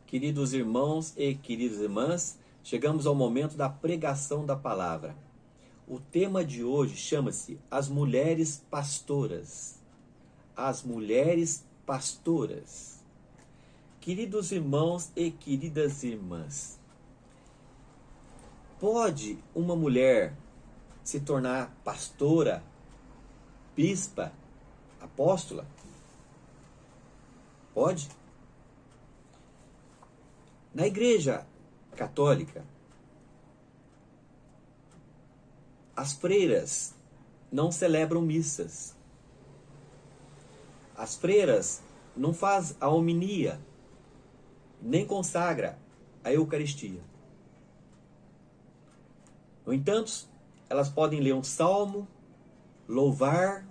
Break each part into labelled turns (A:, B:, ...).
A: Queridos irmãos e queridas irmãs, chegamos ao momento da pregação da palavra. O tema de hoje chama-se As Mulheres Pastoras. As Mulheres Pastoras. Queridos irmãos e queridas irmãs, pode uma mulher se tornar pastora, bispa, apóstola? Pode? Na Igreja Católica, as freiras não celebram missas. As freiras não fazem a homilia, nem consagra a Eucaristia. No entanto, elas podem ler um salmo, louvar,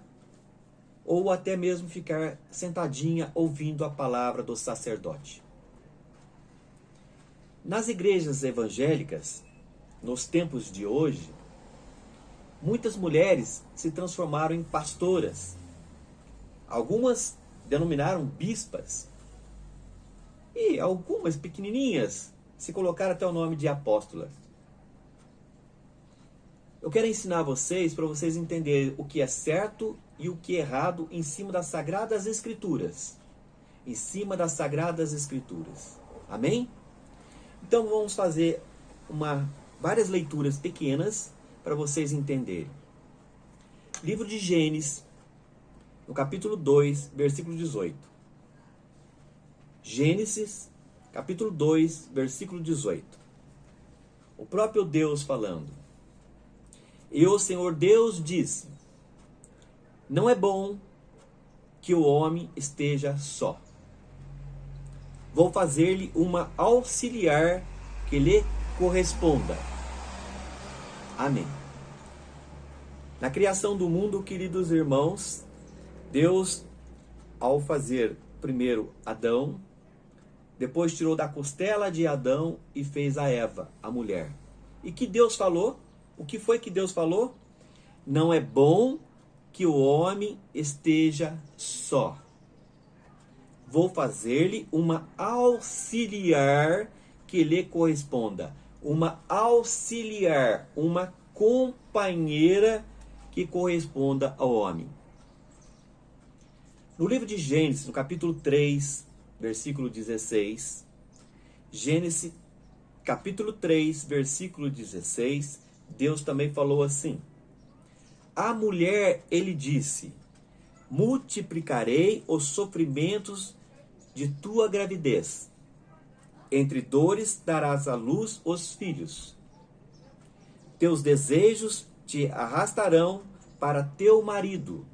A: ou até mesmo ficar sentadinha ouvindo a palavra do sacerdote. Nas igrejas evangélicas, nos tempos de hoje, muitas mulheres se transformaram em pastoras. Algumas denominaram bispas. E algumas pequenininhas se colocaram até o nome de apóstolas. Eu quero ensinar vocês para vocês entenderem o que é certo e o que é errado em cima das Sagradas Escrituras. Em cima das Sagradas Escrituras. Amém? Então vamos fazer várias leituras pequenas para vocês entenderem. Livro de Gênesis, no capítulo 2, versículo 18. Gênesis, capítulo 2, versículo 18. O próprio Deus falando. E o Senhor Deus disse: não é bom que o homem esteja só. Vou fazer-lhe uma auxiliar que lhe corresponda. Amém. Na criação do mundo, queridos irmãos, Deus, ao fazer primeiro Adão, depois tirou da costela de Adão e fez a Eva, a mulher. E que Deus falou? O que foi que Deus falou? Não é bom que o homem esteja só. Vou fazer-lhe uma auxiliar que lhe corresponda. Uma auxiliar, uma companheira que corresponda ao homem. No livro de Gênesis, no capítulo 3, versículo 16, Gênesis, capítulo 3, versículo 16, Deus também falou assim: a mulher, ele disse, multiplicarei os sofrimentos de tua gravidez. Entre dores darás à luz os filhos. Teus desejos te arrastarão para teu marido,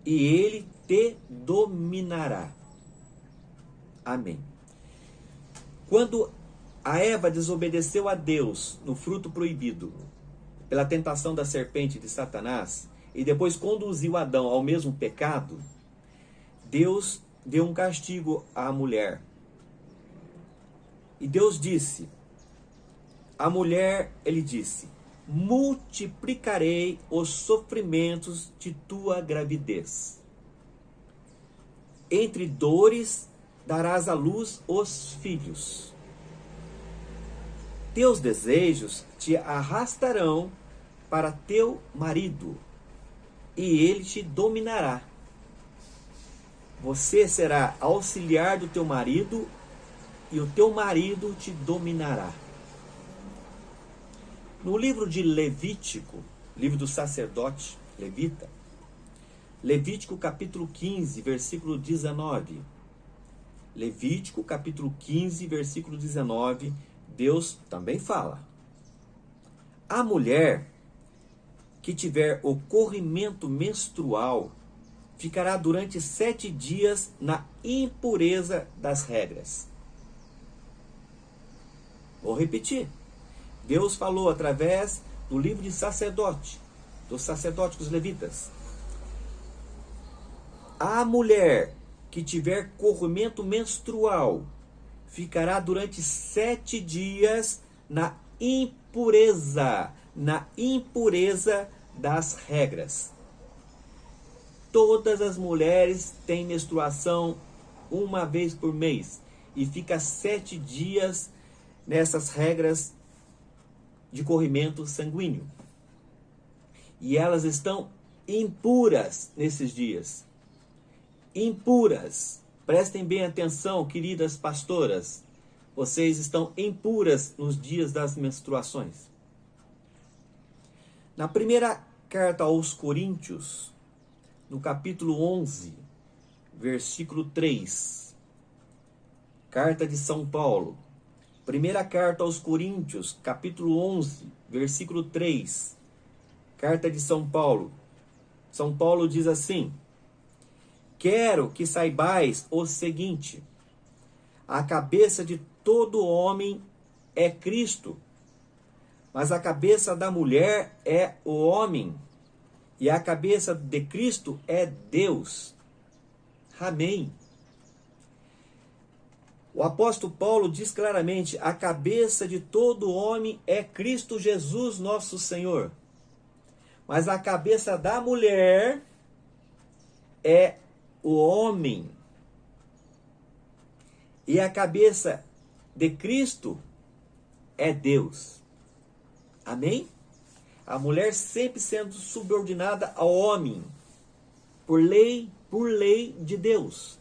A: e ele te dominará. Amém. Quando a Eva desobedeceu a Deus no fruto proibido, pela tentação da serpente de Satanás, e depois conduziu Adão ao mesmo pecado, Deus deu um castigo à mulher. E Deus disse, a mulher, ele disse, multiplicarei os sofrimentos de tua gravidez. Entre dores darás à luz os filhos. Teus desejos te arrastarão para teu marido, e ele te dominará. Você será auxiliar do teu marido, e o teu marido te dominará. No livro de Levítico, livro do sacerdote levita, Levítico capítulo 15, versículo 19. Levítico capítulo 15, versículo 19, Deus também fala: a mulher que tiver o corrimento menstrual ficará durante 7 dias na impureza das regras. Vou repetir. Deus falou através do livro de sacerdote, dos sacerdotes dos levitas. A mulher que tiver corrimento menstrual ficará durante 7 dias na impureza das regras. Todas as mulheres têm menstruação uma vez por mês. e fica 7 dias nessas regras de corrimento sanguíneo. E elas estão impuras nesses dias. Impuras. Prestem bem atenção, queridas pastoras. Vocês estão impuras nos dias das menstruações. Na primeira carta aos Coríntios, no capítulo 11, versículo 3. Carta de São Paulo. Primeira carta aos Coríntios, capítulo 11, versículo 3. Carta de São Paulo. São Paulo diz assim: quero que saibais o seguinte: a cabeça de todo homem é Cristo, mas a cabeça da mulher é o homem, e a cabeça de Cristo é Deus. Amém. O apóstolo Paulo diz claramente: a cabeça de todo homem é Cristo Jesus, nosso Senhor. Mas a cabeça da mulher é o homem. E a cabeça de Cristo é Deus. Amém? A mulher sempre sendo subordinada ao homem, por lei de Deus.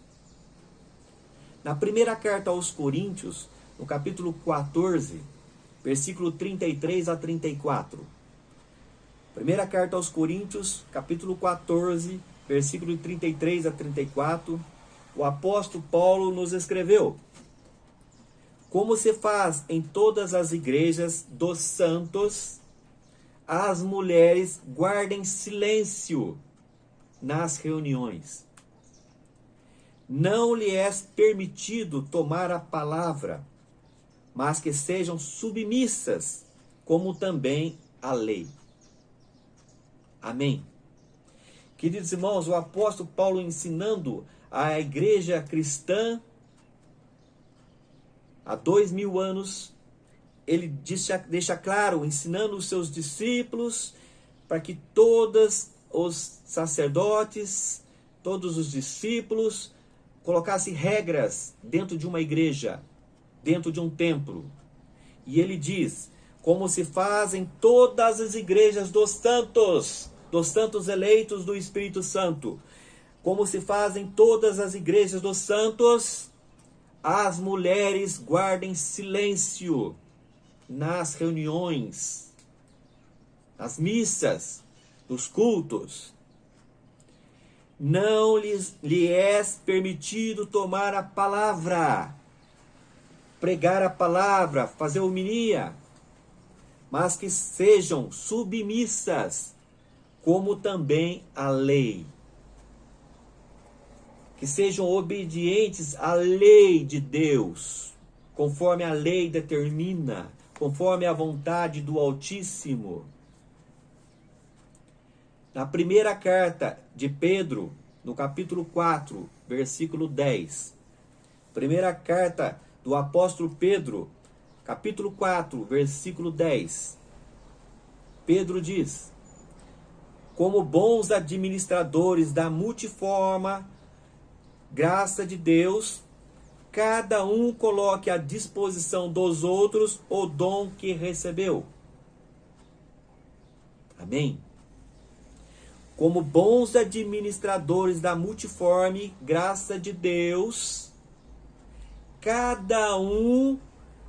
A: Na primeira carta aos Coríntios, no capítulo 14, versículo 33 a 34. Primeira carta aos Coríntios, capítulo 14, versículo 33 a 34, o apóstolo Paulo nos escreveu: como se faz em todas as igrejas dos santos, as mulheres guardem silêncio nas reuniões. Não lhe é permitido tomar a palavra, mas que sejam submissas, como também a lei. Amém. Queridos irmãos, o apóstolo Paulo ensinando a igreja cristã há 2000 anos, ele deixa claro, ensinando os seus discípulos, para que todos os sacerdotes, todos os discípulos, colocassem regras dentro de uma igreja, dentro de um templo. E ele diz: como se faz em todas as igrejas dos santos eleitos do Espírito Santo, como se faz em todas as igrejas dos santos, as mulheres guardem silêncio nas reuniões, nas missas, nos cultos. Não lhe é permitido tomar a palavra, pregar a palavra, fazer homilia, mas que sejam submissas, como também a lei. Que sejam obedientes à lei de Deus, conforme a lei determina, conforme a vontade do Altíssimo. Na primeira carta de Pedro, no capítulo 4, versículo 10. Primeira carta do apóstolo Pedro, capítulo 4, versículo 10. Pedro diz: como bons administradores da multiforme graça de Deus, cada um coloque à disposição dos outros o dom que recebeu. Amém? Como bons administradores da multiforme graça de Deus, cada um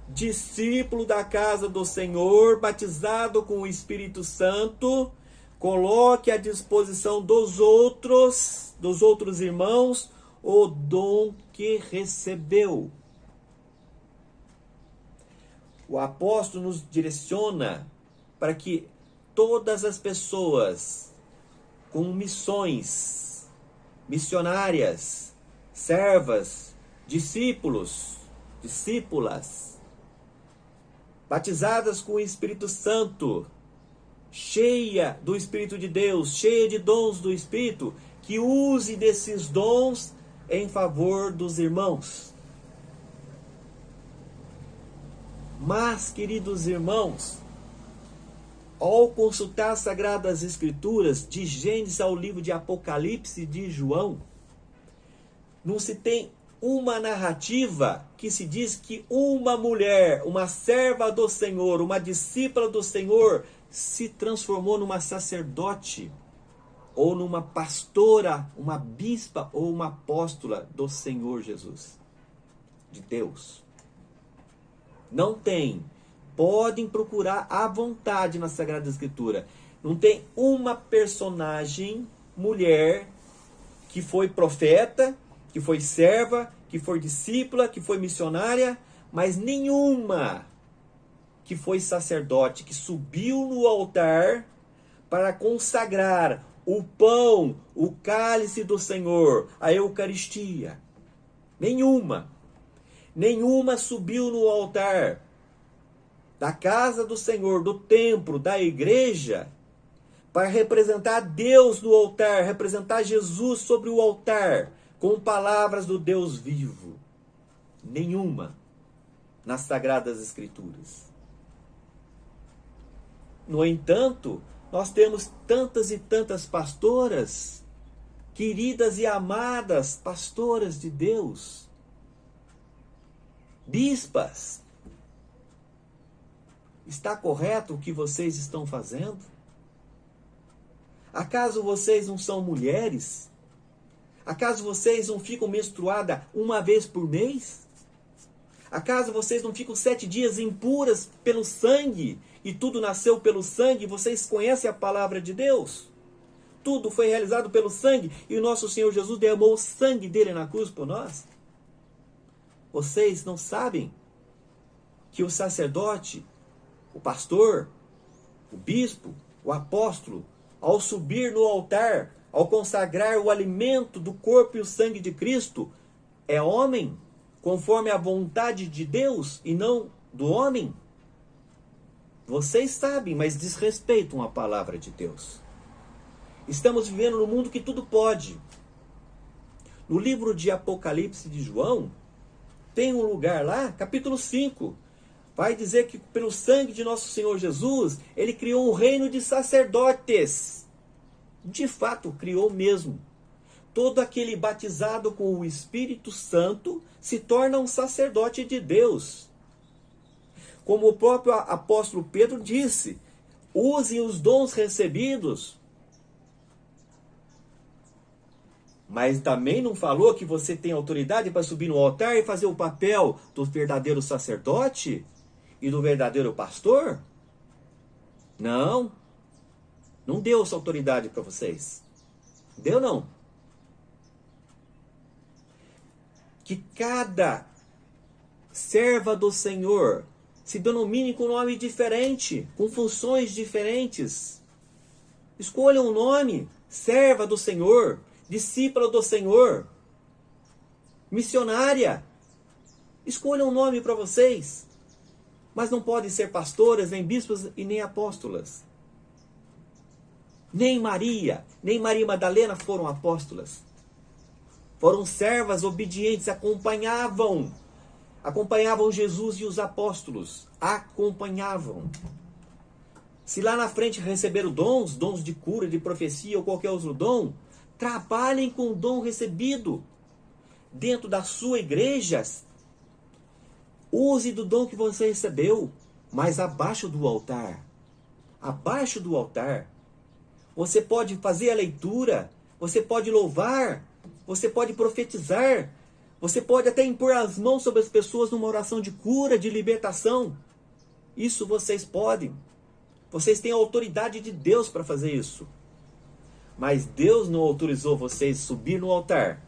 A: discípulo da casa do Senhor, batizado com o Espírito Santo, coloque à disposição dos outros irmãos o dom que recebeu. O apóstolo nos direciona para que todas as pessoas com missões, missionárias, servas, discípulos, discípulas, batizadas com o Espírito Santo, cheia do Espírito de Deus, cheia de dons do Espírito, que use desses dons em favor dos irmãos. Mas, queridos irmãos, ao consultar as Sagradas Escrituras, de Gênesis ao livro de Apocalipse de João, não se tem uma narrativa que se diz que uma mulher, uma serva do Senhor, uma discípula do Senhor, se transformou numa sacerdote, ou numa pastora, uma bispa ou uma apóstola do Senhor Jesus, de Deus. Não tem. Podem procurar à vontade na Sagrada Escritura. Não tem uma personagem, mulher, que foi profeta, que foi serva, que foi discípula, que foi missionária, mas nenhuma que foi sacerdote, que subiu no altar para consagrar o pão, o cálice do Senhor, a Eucaristia. Nenhuma. Nenhuma subiu no altar da casa do Senhor, do templo, da igreja, para representar Deus no altar, representar Jesus sobre o altar, com palavras do Deus vivo. Nenhuma nas Sagradas Escrituras. No entanto, nós temos tantas e tantas pastoras, queridas e amadas pastoras de Deus, bispas. Está correto o que vocês estão fazendo? Acaso vocês não são mulheres? Acaso vocês não ficam menstruadas uma vez por mês? Acaso vocês não ficam 7 dias impuras pelo sangue? E tudo nasceu pelo sangue? Vocês conhecem a palavra de Deus? Tudo foi realizado pelo sangue. E o nosso Senhor Jesus derramou o sangue dele na cruz por nós. Vocês não sabem que o sacerdote, o pastor, o bispo, o apóstolo, ao subir no altar, ao consagrar o alimento do corpo e o sangue de Cristo, é homem, conforme a vontade de Deus e não do homem? Vocês sabem, mas desrespeitam a palavra de Deus. Estamos vivendo num mundo que tudo pode. No livro de Apocalipse de João, tem um lugar lá, capítulo 5, vai dizer que pelo sangue de nosso Senhor Jesus, ele criou um reino de sacerdotes. De fato, criou mesmo. Todo aquele batizado com o Espírito Santo se torna um sacerdote de Deus. Como o próprio apóstolo Pedro disse, usem os dons recebidos. Mas também não falou que você tem autoridade para subir no altar e fazer o papel do verdadeiro sacerdote e do verdadeiro pastor? Não. Não deu essa autoridade para vocês. Deu não. Que cada serva do Senhor se denomine com nome diferente, com funções diferentes. Escolham um nome, serva do Senhor, discípula do Senhor, missionária. Escolham um nome para vocês. Mas não podem ser pastoras, nem bispas e nem apóstolas. Nem Maria Madalena foram apóstolas. Foram servas obedientes, acompanhavam Jesus e os apóstolos. Acompanhavam. Se lá na frente receberam dons de cura, de profecia ou qualquer outro dom, trabalhem com o dom recebido dentro da sua igreja. Use do dom que você recebeu, mas abaixo do altar. Abaixo do altar. Você pode fazer a leitura, você pode louvar, você pode profetizar, você pode até impor as mãos sobre as pessoas numa oração de cura, de libertação. Isso vocês podem. Vocês têm a autoridade de Deus para fazer isso. Mas Deus não autorizou vocês subir no altar,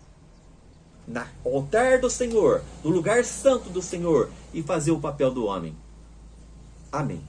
A: no altar do Senhor, no lugar santo do Senhor, e fazer o papel do homem. Amém.